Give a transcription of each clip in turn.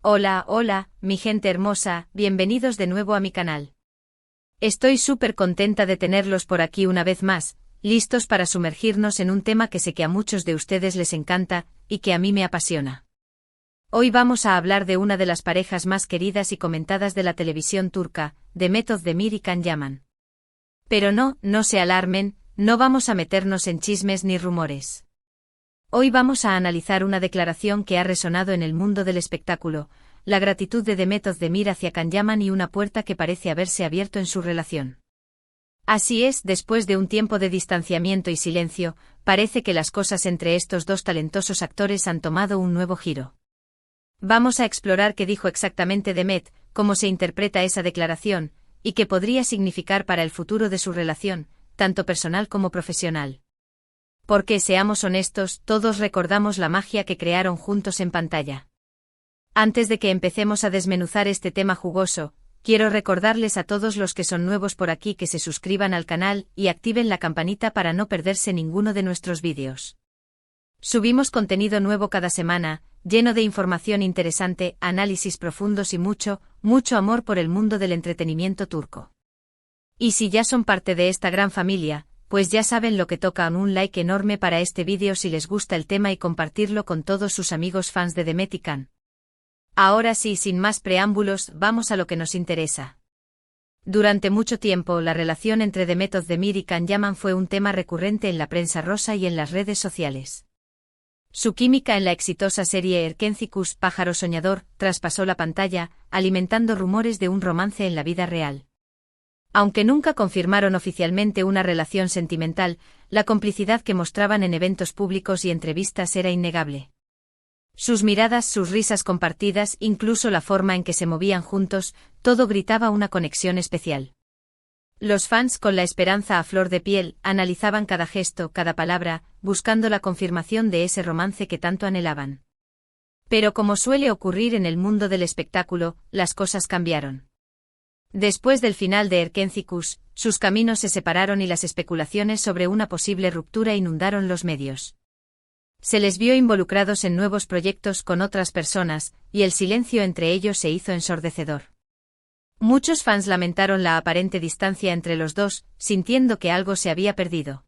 Hola, hola, mi gente hermosa, bienvenidos de nuevo a mi canal. Estoy súper contenta de tenerlos por aquí una vez más, listos para sumergirnos en un tema que sé que a muchos de ustedes les encanta, y que a mí me apasiona. Hoy vamos a hablar de una de las parejas más queridas y comentadas de la televisión turca, Demet Özdemir y Can Yaman. Pero no se alarmen, no vamos a meternos en chismes ni rumores. Hoy vamos a analizar una declaración que ha resonado en el mundo del espectáculo, la gratitud de Demet Özdemir hacia Can Yaman y una puerta que parece haberse abierto en su relación. Así es, después de un tiempo de distanciamiento y silencio, parece que las cosas entre estos dos talentosos actores han tomado un nuevo giro. Vamos a explorar qué dijo exactamente Demet, cómo se interpreta esa declaración, y qué podría significar para el futuro de su relación, tanto personal como profesional. Porque, seamos honestos, todos recordamos la magia que crearon juntos en pantalla. Antes de que empecemos a desmenuzar este tema jugoso, quiero recordarles a todos los que son nuevos por aquí que se suscriban al canal y activen la campanita para no perderse ninguno de nuestros vídeos. Subimos contenido nuevo cada semana, lleno de información interesante, análisis profundos y mucho amor por el mundo del entretenimiento turco. Y si ya son parte de esta gran familia, pues ya saben lo que toca, un like enorme para este vídeo si les gusta el tema y compartirlo con todos sus amigos fans de Demet y Can. Ahora sí, sin más preámbulos, vamos a lo que nos interesa. Durante mucho tiempo, la relación entre Demet Özdemir y Can Yaman fue un tema recurrente en la prensa rosa y en las redes sociales. Su química en la exitosa serie Erkenci Kuş, Pájaro Soñador, traspasó la pantalla, alimentando rumores de un romance en la vida real. Aunque nunca confirmaron oficialmente una relación sentimental, la complicidad que mostraban en eventos públicos y entrevistas era innegable. Sus miradas, sus risas compartidas, incluso la forma en que se movían juntos, todo gritaba una conexión especial. Los fans, con la esperanza a flor de piel, analizaban cada gesto, cada palabra, buscando la confirmación de ese romance que tanto anhelaban. Pero como suele ocurrir en el mundo del espectáculo, las cosas cambiaron. Después del final de Erkenci Kuş, sus caminos se separaron y las especulaciones sobre una posible ruptura inundaron los medios. Se les vio involucrados en nuevos proyectos con otras personas, y el silencio entre ellos se hizo ensordecedor. Muchos fans lamentaron la aparente distancia entre los dos, sintiendo que algo se había perdido.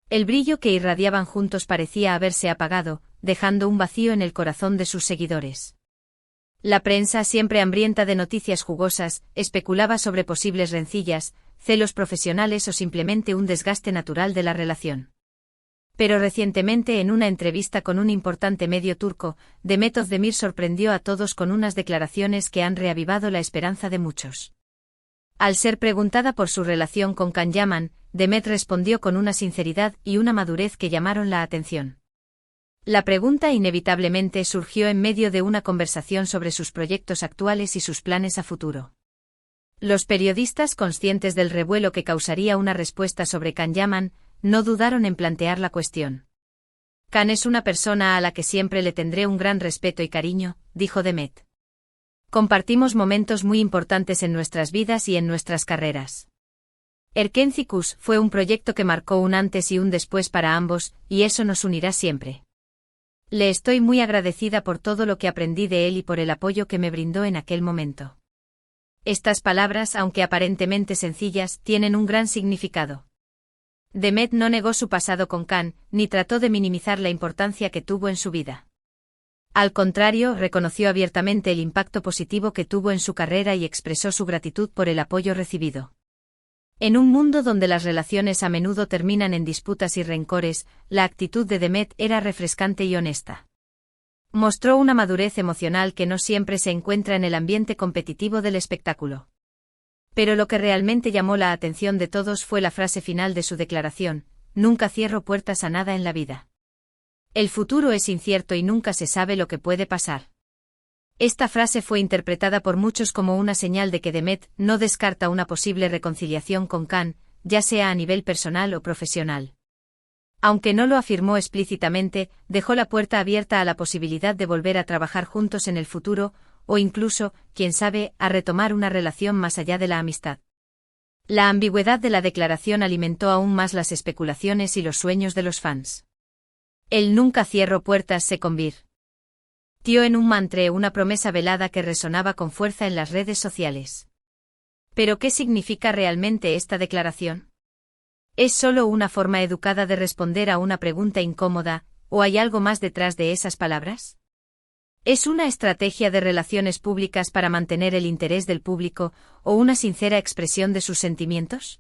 El brillo que irradiaban juntos parecía haberse apagado, dejando un vacío en el corazón de sus seguidores. La prensa, siempre hambrienta de noticias jugosas, especulaba sobre posibles rencillas, celos profesionales o simplemente un desgaste natural de la relación. Pero recientemente, en una entrevista con un importante medio turco, Demet Özdemir sorprendió a todos con unas declaraciones que han reavivado la esperanza de muchos. Al ser preguntada por su relación con Can Yaman, Demet respondió con una sinceridad y una madurez que llamaron la atención. La pregunta inevitablemente surgió en medio de una conversación sobre sus proyectos actuales y sus planes a futuro. Los periodistas, conscientes del revuelo que causaría una respuesta sobre Can Yaman, no dudaron en plantear la cuestión. Can es una persona a la que siempre le tendré un gran respeto y cariño, dijo Demet. Compartimos momentos muy importantes en nuestras vidas y en nuestras carreras. Erkenci Kuş fue un proyecto que marcó un antes y un después para ambos, y eso nos unirá siempre. Le estoy muy agradecida por todo lo que aprendí de él y por el apoyo que me brindó en aquel momento. Estas palabras, aunque aparentemente sencillas, tienen un gran significado. Demet no negó su pasado con Can, ni trató de minimizar la importancia que tuvo en su vida. Al contrario, reconoció abiertamente el impacto positivo que tuvo en su carrera y expresó su gratitud por el apoyo recibido. En un mundo donde las relaciones a menudo terminan en disputas y rencores, la actitud de Demet era refrescante y honesta. Mostró una madurez emocional que no siempre se encuentra en el ambiente competitivo del espectáculo. Pero lo que realmente llamó la atención de todos fue la frase final de su declaración: nunca cierro puertas a nada en la vida. El futuro es incierto y nunca se sabe lo que puede pasar. Esta frase fue interpretada por muchos como una señal de que Demet no descarta una posible reconciliación con Can, ya sea a nivel personal o profesional. Aunque no lo afirmó explícitamente, dejó la puerta abierta a la posibilidad de volver a trabajar juntos en el futuro, o incluso, quién sabe, a retomar una relación más allá de la amistad. La ambigüedad de la declaración alimentó aún más las especulaciones y los sueños de los fans. El nunca cierro puertas se convirtió convirtió en un mantra, una promesa velada que resonaba con fuerza en las redes sociales. ¿Pero qué significa realmente esta declaración? ¿Es solo una forma educada de responder a una pregunta incómoda, o hay algo más detrás de esas palabras? ¿Es una estrategia de relaciones públicas para mantener el interés del público, o una sincera expresión de sus sentimientos?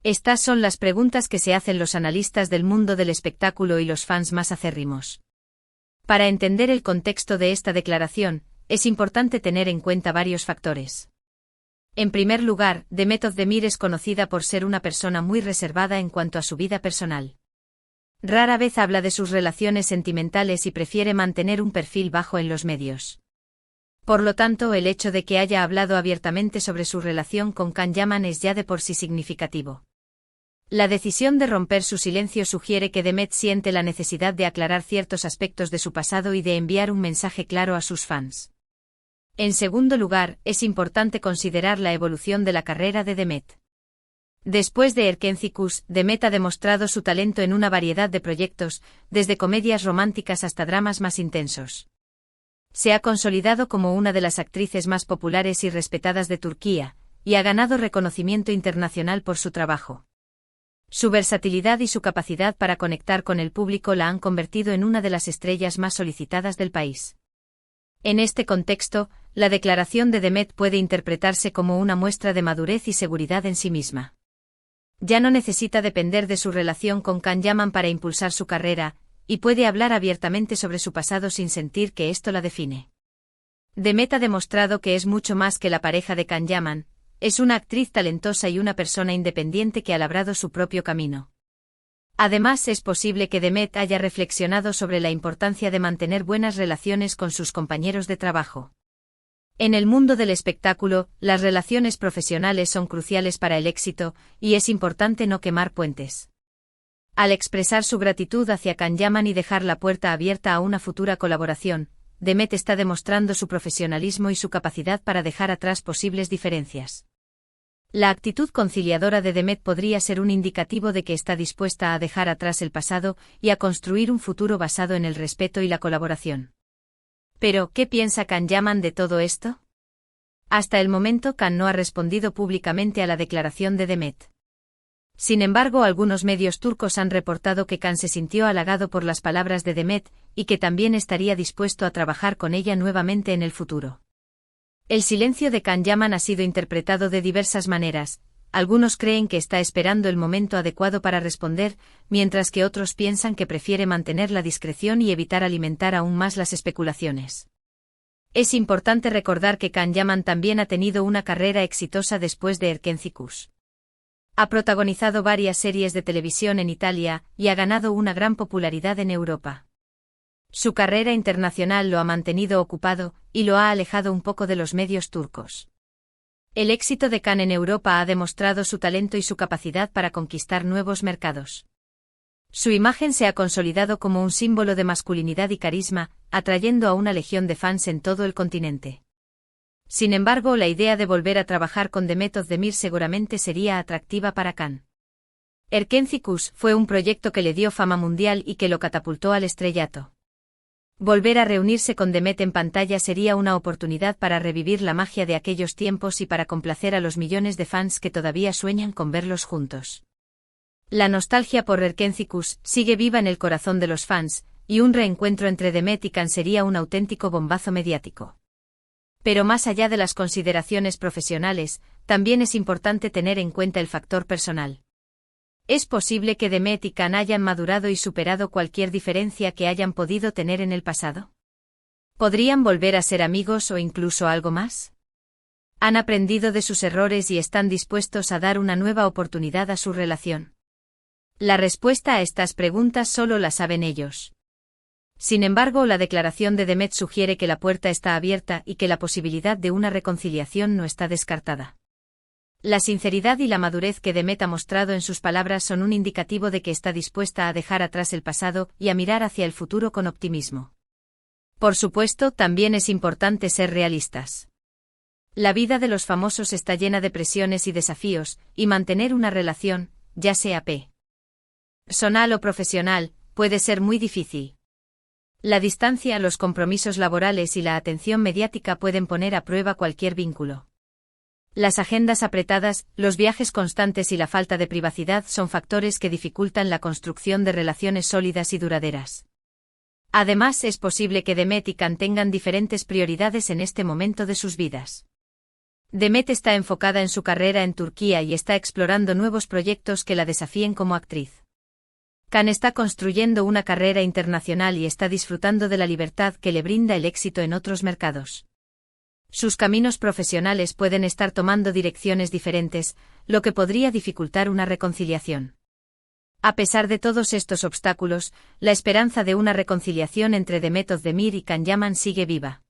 Estas son las preguntas que se hacen los analistas del mundo del espectáculo y los fans más acérrimos. Para entender el contexto de esta declaración, es importante tener en cuenta varios factores. En primer lugar, Demet Özdemir es conocida por ser una persona muy reservada en cuanto a su vida personal. Rara vez habla de sus relaciones sentimentales y prefiere mantener un perfil bajo en los medios. Por lo tanto, el hecho de que haya hablado abiertamente sobre su relación con Can Yaman es ya de por sí significativo. La decisión de romper su silencio sugiere que Demet siente la necesidad de aclarar ciertos aspectos de su pasado y de enviar un mensaje claro a sus fans. En segundo lugar, es importante considerar la evolución de la carrera de Demet. Después de Erkenci, Demet ha demostrado su talento en una variedad de proyectos, desde comedias románticas hasta dramas más intensos. Se ha consolidado como una de las actrices más populares y respetadas de Turquía, y ha ganado reconocimiento internacional por su trabajo. Su versatilidad y su capacidad para conectar con el público la han convertido en una de las estrellas más solicitadas del país. En este contexto, la declaración de Demet puede interpretarse como una muestra de madurez y seguridad en sí misma. Ya no necesita depender de su relación con Can Yaman para impulsar su carrera, y puede hablar abiertamente sobre su pasado sin sentir que esto la define. Demet ha demostrado que es mucho más que la pareja de Can Yaman. Es una actriz talentosa y una persona independiente que ha labrado su propio camino. Además, es posible que Demet haya reflexionado sobre la importancia de mantener buenas relaciones con sus compañeros de trabajo. En el mundo del espectáculo, las relaciones profesionales son cruciales para el éxito, y es importante no quemar puentes. Al expresar su gratitud hacia Can Yaman y dejar la puerta abierta a una futura colaboración, Demet está demostrando su profesionalismo y su capacidad para dejar atrás posibles diferencias. La actitud conciliadora de Demet podría ser un indicativo de que está dispuesta a dejar atrás el pasado y a construir un futuro basado en el respeto y la colaboración. Pero, ¿qué piensa Can Yaman de todo esto? Hasta el momento Can no ha respondido públicamente a la declaración de Demet. Sin embargo, algunos medios turcos han reportado que Can se sintió halagado por las palabras de Demet, y que también estaría dispuesto a trabajar con ella nuevamente en el futuro. El silencio de Can Yaman ha sido interpretado de diversas maneras. Algunos creen que está esperando el momento adecuado para responder, mientras que otros piensan que prefiere mantener la discreción y evitar alimentar aún más las especulaciones. Es importante recordar que Can Yaman también ha tenido una carrera exitosa después de Erkenci. Ha protagonizado varias series de televisión en Italia y ha ganado una gran popularidad en Europa. Su carrera internacional lo ha mantenido ocupado y lo ha alejado un poco de los medios turcos. El éxito de Can en Europa ha demostrado su talento y su capacidad para conquistar nuevos mercados. Su imagen se ha consolidado como un símbolo de masculinidad y carisma, atrayendo a una legión de fans en todo el continente. Sin embargo, la idea de volver a trabajar con Demet Özdemir seguramente sería atractiva para Can. Erkenci fue un proyecto que le dio fama mundial y que lo catapultó al estrellato. Volver a reunirse con Demet en pantalla sería una oportunidad para revivir la magia de aquellos tiempos y para complacer a los millones de fans que todavía sueñan con verlos juntos. La nostalgia por Erkenci sigue viva en el corazón de los fans, y un reencuentro entre Demet y Can sería un auténtico bombazo mediático. Pero más allá de las consideraciones profesionales, también es importante tener en cuenta el factor personal. Es posible que Demet y Can hayan madurado y superado cualquier diferencia que hayan podido tener en el pasado. ¿Podrían volver a ser amigos o incluso algo más? ¿Han aprendido de sus errores y están dispuestos a dar una nueva oportunidad a su relación? La respuesta a estas preguntas solo la saben ellos. Sin embargo, la declaración de Demet sugiere que la puerta está abierta y que la posibilidad de una reconciliación no está descartada. La sinceridad y la madurez que Demet ha mostrado en sus palabras son un indicativo de que está dispuesta a dejar atrás el pasado y a mirar hacia el futuro con optimismo. Por supuesto, también es importante ser realistas. La vida de los famosos está llena de presiones y desafíos, y mantener una relación, ya sea personal o profesional, puede ser muy difícil. La distancia, los compromisos laborales y la atención mediática pueden poner a prueba cualquier vínculo. Las agendas apretadas, los viajes constantes y la falta de privacidad son factores que dificultan la construcción de relaciones sólidas y duraderas. Además, es posible que Demet y Can tengan diferentes prioridades en este momento de sus vidas. Demet está enfocada en su carrera en Turquía y está explorando nuevos proyectos que la desafíen como actriz. Can está construyendo una carrera internacional y está disfrutando de la libertad que le brinda el éxito en otros mercados. Sus caminos profesionales pueden estar tomando direcciones diferentes, lo que podría dificultar una reconciliación. A pesar de todos estos obstáculos, la esperanza de una reconciliación entre Demet Özdemir y Can Yaman sigue viva.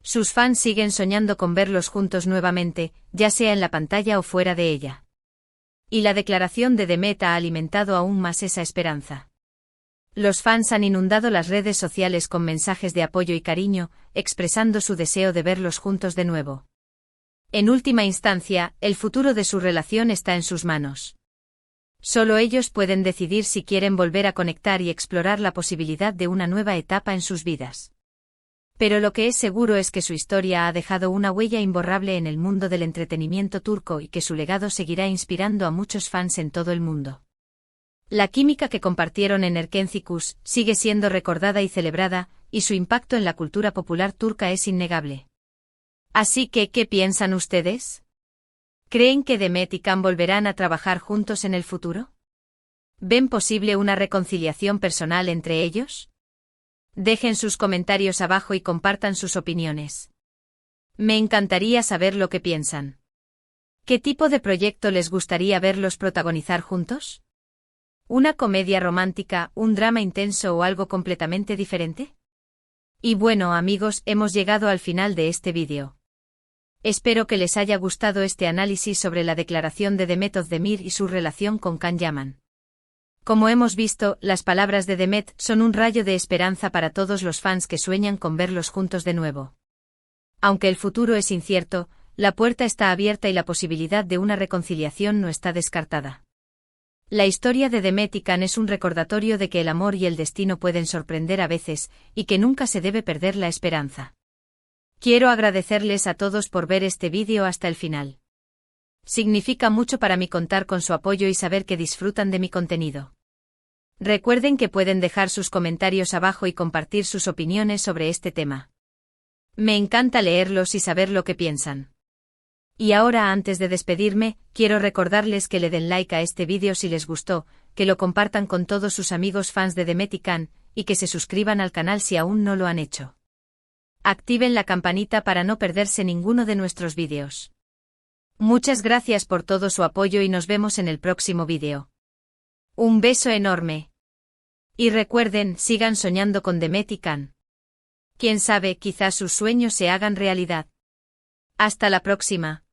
Sus fans siguen soñando con verlos juntos nuevamente, ya sea en la pantalla o fuera de ella. Y la declaración de Demet ha alimentado aún más esa esperanza. Los fans han inundado las redes sociales con mensajes de apoyo y cariño, expresando su deseo de verlos juntos de nuevo. En última instancia, el futuro de su relación está en sus manos. Solo ellos pueden decidir si quieren volver a conectar y explorar la posibilidad de una nueva etapa en sus vidas. Pero lo que es seguro es que su historia ha dejado una huella imborrable en el mundo del entretenimiento turco y que su legado seguirá inspirando a muchos fans en todo el mundo. La química que compartieron en Erkenci sigue siendo recordada y celebrada, y su impacto en la cultura popular turca es innegable. Así que, ¿qué piensan ustedes? ¿Creen que Demet y Can volverán a trabajar juntos en el futuro? ¿Ven posible una reconciliación personal entre ellos? Dejen sus comentarios abajo y compartan sus opiniones. Me encantaría saber lo que piensan. ¿Qué tipo de proyecto les gustaría verlos protagonizar juntos? ¿Una comedia romántica, un drama intenso o algo completamente diferente? Y bueno, amigos, hemos llegado al final de este vídeo. Espero que les haya gustado este análisis sobre la declaración de Demet Özdemir y su relación con Can Yaman. Como hemos visto, las palabras de Demet son un rayo de esperanza para todos los fans que sueñan con verlos juntos de nuevo. Aunque el futuro es incierto, la puerta está abierta y la posibilidad de una reconciliación no está descartada. La historia de Demet y Can es un recordatorio de que el amor y el destino pueden sorprender a veces, y que nunca se debe perder la esperanza. Quiero agradecerles a todos por ver este vídeo hasta el final. Significa mucho para mí contar con su apoyo y saber que disfrutan de mi contenido. Recuerden que pueden dejar sus comentarios abajo y compartir sus opiniones sobre este tema. Me encanta leerlos y saber lo que piensan. Y ahora, antes de despedirme, quiero recordarles que le den like a este vídeo si les gustó, que lo compartan con todos sus amigos fans de Demet y Can, y que se suscriban al canal si aún no lo han hecho. Activen la campanita para no perderse ninguno de nuestros vídeos. Muchas gracias por todo su apoyo y nos vemos en el próximo vídeo. Un beso enorme. Y recuerden, sigan soñando con Demet y Can. Quién sabe, quizás sus sueños se hagan realidad. Hasta la próxima.